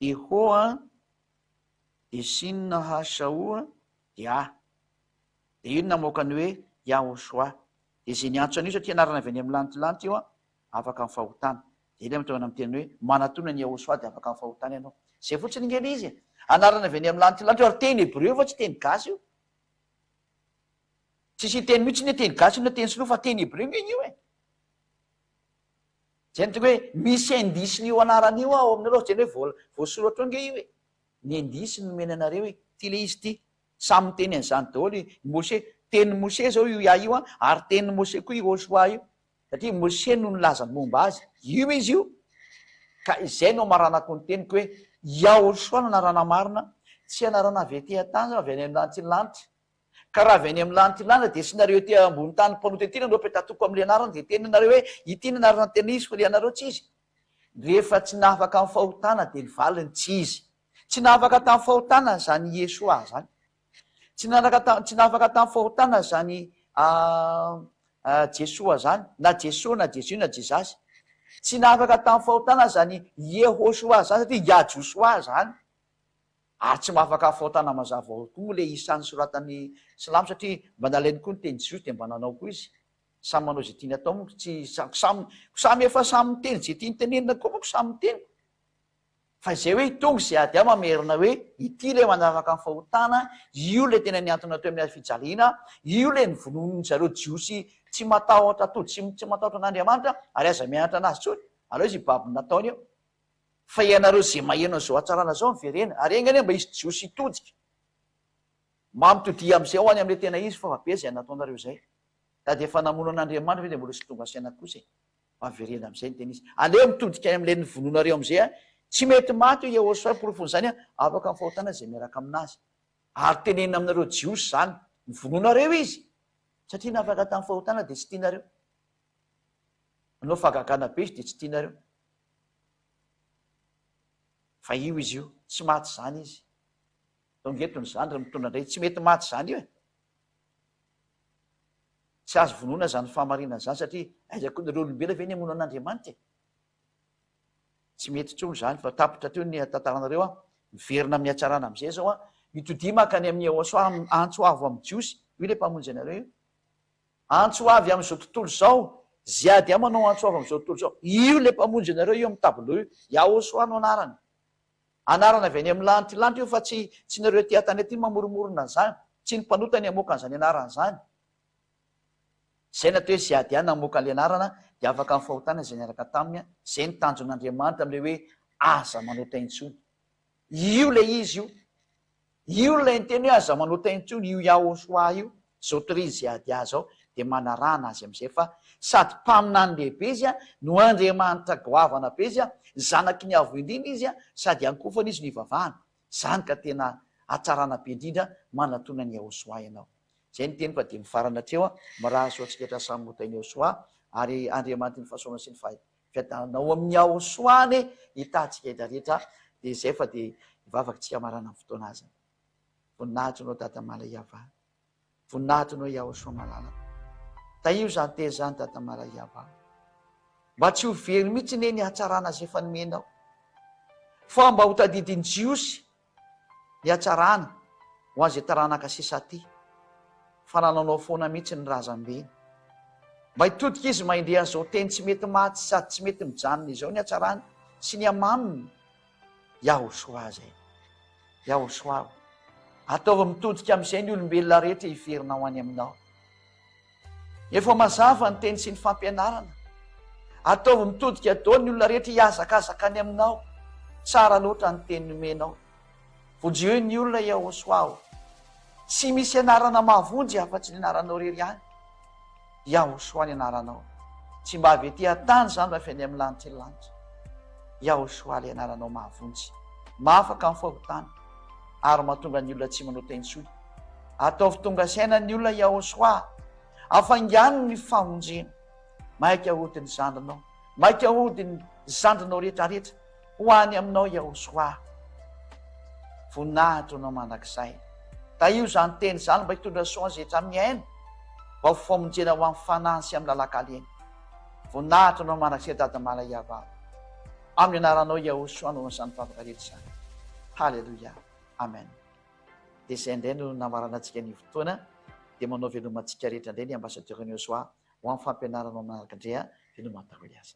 ehoa de sinna hasaoa de io no namoakany hoe yahosoa de zay niantso an'io satria anarana avy any amin'ny lanitylanta io a afaka ny fahotana de le mitongana am'teny hoe manatona ny ahosoa de afaka ny fahotana ianao zay fotsiny ngely izy anarana avy any amin'ny lanitylanta io ary teny hebreo fa tsy teny gasy io tsisy teny mihitsy ny teny gasy io na teny sinoa fa teny hebreo ngeny io e zay nytonga hoe misy indisiny io anarana io ao aminareo zany hoe voasoratra eo nge io e ny indisy nomeny anareo hoe ty le izy ty samy teny an'izany daholo mose teny mose zao io io a ary teny mose koa io hosoa io satria mose no nylazany momba azy io izy io ka izay no maranako ny teniko hoe yahosoa no anarana marina tsy anarana avy ety atany avy any amin'ny lanitylanta ka raha avy any amin'ny lanitylanta de sy nareo ty ambony tany mpanota ety nareo petatoko am'le anarana de teny nareo hoe ity ny anarana tena izy fa le anareo tsy izy rehefa tsy nafaka amin'ny fahotana de ny valiny tsy izy tsy nafaka tamin'ny fahotana zany iesoa zany tsy nafaka tamin'ny fahotana zany jesoa zany na jesoa na jesu na jesasy tsy nafaka tamin'ny fahotana zany yehosoa zany satria yajosoa zany ary tsy mahafaka fahotana mazava ao koa le isan'ny soratany silamo satria mba nalainy koa ny teny jesosy de mba nanao koa izy samy manao zay tiany atao moko tsy samy efa samy teny zay tiany tenenina koa moko samy teny fa zay hoe tonga zay ady a mamerina hoe ity le manafaka ny fahotana io le tena niantona teo amin'ny fijaliana io le nyvononony zareo jiosy tsy matahotra tody tsy matahotra an'andriamanitra ary aza mianatra anazy tsony aleo izy baby nataony eo fa ianareo zay maheno zao atsarana zao miverena ary engany mba izy jiosy todika mamitodi am'izay ho any am'le tena izy fa vabe zay nataonareo zay da de efa namono an'andriamanitra hoe de mbola sy tonga asiana kosa maverena am'izay ny tena izy aleo mitodika am'le nyvononareo am'izay a tsy mety maty io yahosoa porofony zany a afaka ny fahotana zay miaraka aminazy ary tenenina aminareo jiosy zany nyvononareo izy satria nafaka tamin'ny fahotana de tsy tianareo anao fagagana be izy de tsy tianareo fa io izy io tsy maty zany izy tongetony zany raha mitondra ndray tsy mety maty zany io e tsy azo vonona zany famarina zany satria aizako nareo olombelo ve ny amono an'andriamanitra e tsy mety tsony zany fa tapitra teo ny tantaranareo a miverina amin'ny atsarana am'izay zao a mitodi maka ny amin'ny ahosoa antso avo amin'ny jiosy io le mpamonjy anareo io antso avy am'izao tontolo zao Ziady a manao antsoava am'izao tontolo zao. Io le mpamonjy anareo io amin'ny tablo io, Yahosoa no anarany. Anarana avy any amin'ny lantilanty io fa tsy nareo ty atany aty mamoromorona zany, tsy ny mpanotany amoaka an'izany anarana zany. Zay natao hoe ziady any namoaka an'le anarana, dia afaka amin'ny fahotana izay niaraka taminy, zay ny tanjon'Andriamanitra am'le hoe aza manota intsony. Io le izy io. Io le nyteny hoe aza manota intsony, io Yahosoa io, zao tory ziady zao, dia manarana azy am'izay fa sady mpaminany lehibe izy a, no Andriamanitra goavana be izy a, zanaky ny avo indrindra izy a, sady ankofana izy no ivavahana. Zany ka tena atsarana be indrindra manatona ny Yahosoa ianao. Zay ny teny fa dia mifarana atreo a, mirahaso antsika samy motainy Yahosoa, ary Andriamanitra ny fahasoavana sy ny fiadanao amin'ny Yahosoa ane hitantsika eda rehetra. Dia zay fa dia ivavakantsika marana amin'ny fotoana azy. Voninahitry anao Tata Malaiava, voninahitry anao Yahosoa malala. Taio zany teny zany Tata Malaiava, mba tsy ho very mihitsy ne ny hatsarana zay efa nomenao, fa mba ho tadidiny Jiosy ny hatsarana ho an'izay taranaka sisa ty, fa nananao foana mihitsy ny razam-beny. Mba hitodika izy maindre an'izao teny tsy mety maty sady tsy mety mijanona izao ny hatsarana sy ny amaminy. Yahosoa zay, Yahosoa, ataova mitodika amin'izay ny olombelona rehetra hiverinao any aminao. Efa mazava ny teny sy ny fampianarana. Ataova mitodika daholo ny olona rehetra hiazakazaka any aminao. Tsara loatra ny teny nomenao. Vonjeo ny olona Yahosoa, tsy misy anarana mahavonjy afa-tsy ny anaranao rery ihany. Yahosoa ny anaranao. Tsy mba avy etỳ an-tany zany fa any amin'ny lanitra ny lanitra. Yahosoa le anaranao mahavonjy, mahafaka amin'ny fahotana, ary mahatonga ny olona tsy manota intsony. Ataovy tonga saina ny olona Yahosoa, afangano ny famonjena. Maika hody ny zandrinao, maika hody ny zandrinao rehetrarehetra ho any aminao Yahosoa. Voninahitra anao mandrakizay. Taio zany teny zany mba hitondra soa zetra amin'ny aina, mba ho famonjena ho amin'ny fanahy sy amin'ny lalàkaleny. Voninahitra anao mandrakizay Tata Malaiava, amin'ny anaranao Yahosoa no an'izany favaka rehetra zany. Halleluia, amen. Dia izay indray no namarana antsika ny fotoana, dia manao velomantsika rehetra indray ny ambassadeur Yahosoa ho amin'ny fampianaranao manaraka indray a, velomantahoy azy.